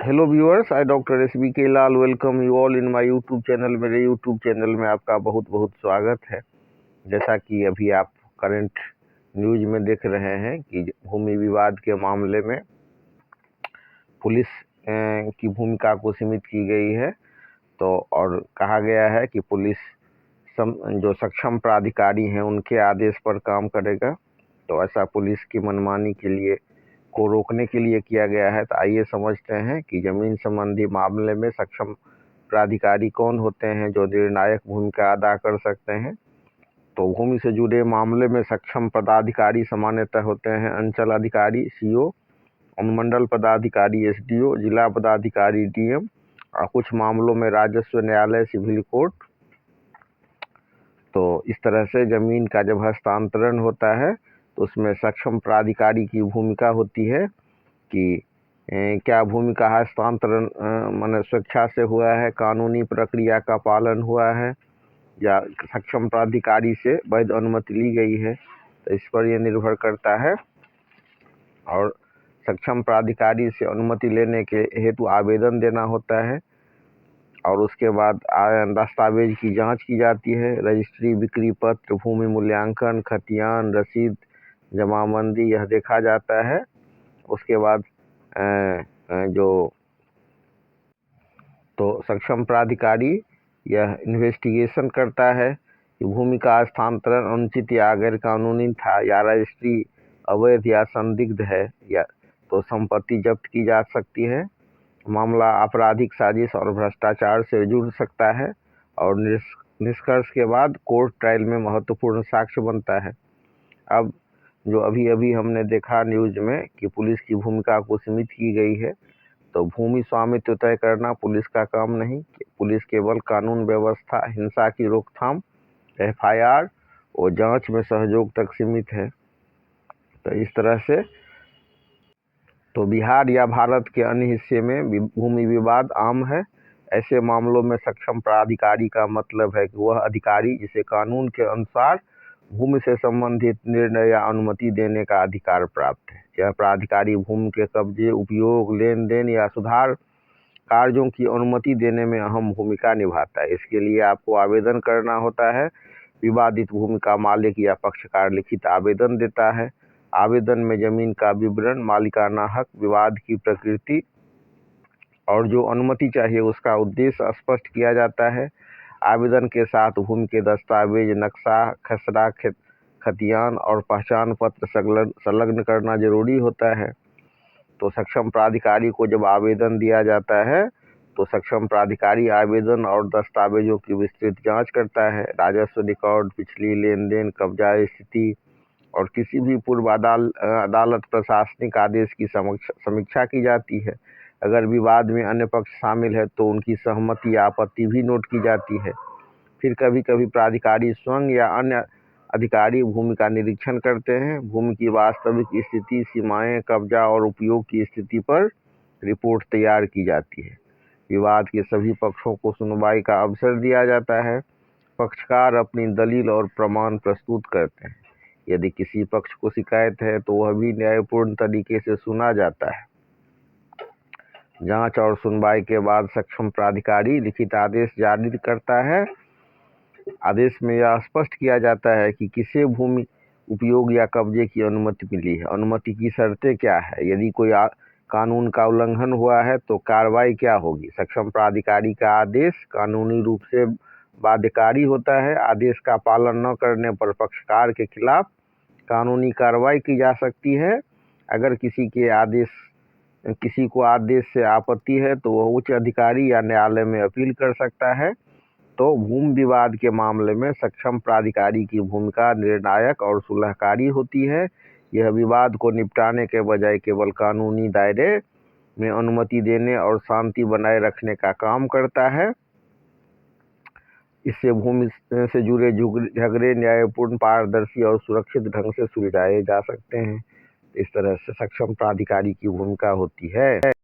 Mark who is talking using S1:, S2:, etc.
S1: Hello viewers, I doctor SBK Lal welcome you all in my YouTube channel. मेरे YouTube channel में आपका बहुत बहुत स्वागत है। जैसा कि अभी आप करंट न्यूज में देख रहे हैं कि भूमि विवाद के मामले में पुलिस की भूमिका को सीमित की गई है। तो और कहा गया है कि पुलिस जो सक्षम प्राधिकारी हैं उनके आदेश पर काम करेगा। तो ऐसा पुलिस की मनमानी के लिए को रोकने के लिए किया गया है। तो आइए समझते हैं कि जमीन संबंधी मामले में सक्षम प्राधिकारी कौन होते हैं जो निर्णायक भूमिका अदा कर सकते हैं। तो भूमि से जुड़े मामले में सक्षम पदाधिकारी सामान्यतः होते हैं अंचल अधिकारी CO, अनुमंडल पदाधिकारी SDO, जिला पदाधिकारी DM और कुछ मामलों में राजस्व न्यायालय, सिविल कोर्ट। तो इस तरह से जमीन का जब हस्तांतरण होता है तो उसमें सक्षम प्राधिकारी की भूमिका होती है कि क्या भूमि का हस्तांतरण माने स्वेच्छा से हुआ है, कानूनी प्रक्रिया का पालन हुआ है या सक्षम प्राधिकारी से वैध अनुमति ली गई है। तो इस पर यह निर्भर करता है। और सक्षम प्राधिकारी से अनुमति लेने के हेतु आवेदन देना होता है और उसके बाद दस्तावेज की जांच की जाती है। रजिस्ट्री, बिक्री पत्र, भूमि मूल्यांकन, खतियान, रसीद, जमाबंदी यह देखा जाता है। उसके बाद तो सक्षम प्राधिकारी यह इन्वेस्टिगेशन करता है कि भूमि का हस्तांतरण अनुचित या गैर कानूनी था या रजिस्ट्री अवैध या संदिग्ध है या तो संपत्ति जब्त की जा सकती है। मामला आपराधिक साजिश और भ्रष्टाचार से जुड़ सकता है और निष्कर्ष के बाद कोर्ट ट्रायल में महत्वपूर्ण साक्ष्य बनता है। अब जो अभी हमने देखा न्यूज में कि पुलिस की भूमिका को सीमित की गई है। तो भूमि स्वामित्व तय करना पुलिस का काम नहीं। पुलिस केवल कानून व्यवस्था, हिंसा की रोकथाम, FIR और जांच में सहयोग तक सीमित है। तो इस तरह से तो बिहार या भारत के अन्य हिस्से में भूमि विवाद आम है। ऐसे मामलों में सक्षम प्राधिकारी का मतलब है कि वह अधिकारी जिसे कानून के अनुसार भूमि से संबंधित निर्णय या अनुमति देने का अधिकार प्राप्त है। यह प्राधिकारी भूमि के कब्जे, उपयोग, लेन देन या सुधार कार्यों की अनुमति देने में अहम भूमिका निभाता है। इसके लिए आपको आवेदन करना होता है। विवादित भूमि का मालिक या पक्षकार लिखित आवेदन देता है। आवेदन में जमीन का विवरण, मालिकाना हक, विवाद की प्रकृति और जो अनुमति चाहिए उसका उद्देश्य स्पष्ट किया जाता है। आवेदन के साथ भूमि के दस्तावेज, नक्शा, खसरा, खतियान और पहचान पत्र संलग्न करना जरूरी होता है। तो सक्षम प्राधिकारी को जब आवेदन दिया जाता है तो सक्षम प्राधिकारी आवेदन और दस्तावेजों की विस्तृत जांच करता है। राजस्व रिकॉर्ड, पिछली लेन देन, कब्जा स्थिति और किसी भी पूर्व अदालत प्रशासनिक आदेश की समीक्षा की जाती है। अगर विवाद में अन्य पक्ष शामिल है तो उनकी सहमति या आपत्ति भी नोट की जाती है। फिर कभी कभी प्राधिकारी स्वयं या अन्य अधिकारी भूमि का निरीक्षण करते हैं। भूमि की वास्तविक स्थिति, सीमाएं, कब्जा और उपयोग की स्थिति पर रिपोर्ट तैयार की जाती है। विवाद के सभी पक्षों को सुनवाई का अवसर दिया जाता है। पक्षकार अपनी दलील और प्रमाण प्रस्तुत करते हैं। यदि किसी पक्ष को शिकायत है तो वह भी न्यायपूर्ण तरीके से सुना जाता है। जांच और सुनवाई के बाद सक्षम प्राधिकारी लिखित आदेश जारी करता है। आदेश में यह स्पष्ट किया जाता है कि किसे भूमि उपयोग या कब्जे की अनुमति मिली है, अनुमति की शर्तें क्या है, यदि कोई कानून का उल्लंघन हुआ है तो कार्रवाई क्या होगी। सक्षम प्राधिकारी का आदेश कानूनी रूप से बाध्यकारी होता है। आदेश का पालन न करने पर पक्षकार के खिलाफ कानूनी कार्रवाई की जा सकती है। अगर किसी को आदेश से आपत्ति है तो वह उच्च अधिकारी या न्यायालय में अपील कर सकता है। तो भूमि विवाद के मामले में सक्षम प्राधिकारी की भूमिका निर्णायक और सुलहकारी होती है। यह विवाद को निपटाने के बजाय केवल कानूनी दायरे में अनुमति देने और शांति बनाए रखने का काम करता है। इससे भूमि से जुड़े झगड़े न्यायपूर्ण, पारदर्शी और सुरक्षित ढंग से सुलझाए जा सकते हैं। इस तरह से सक्षम प्राधिकारी की भूमिका होती है।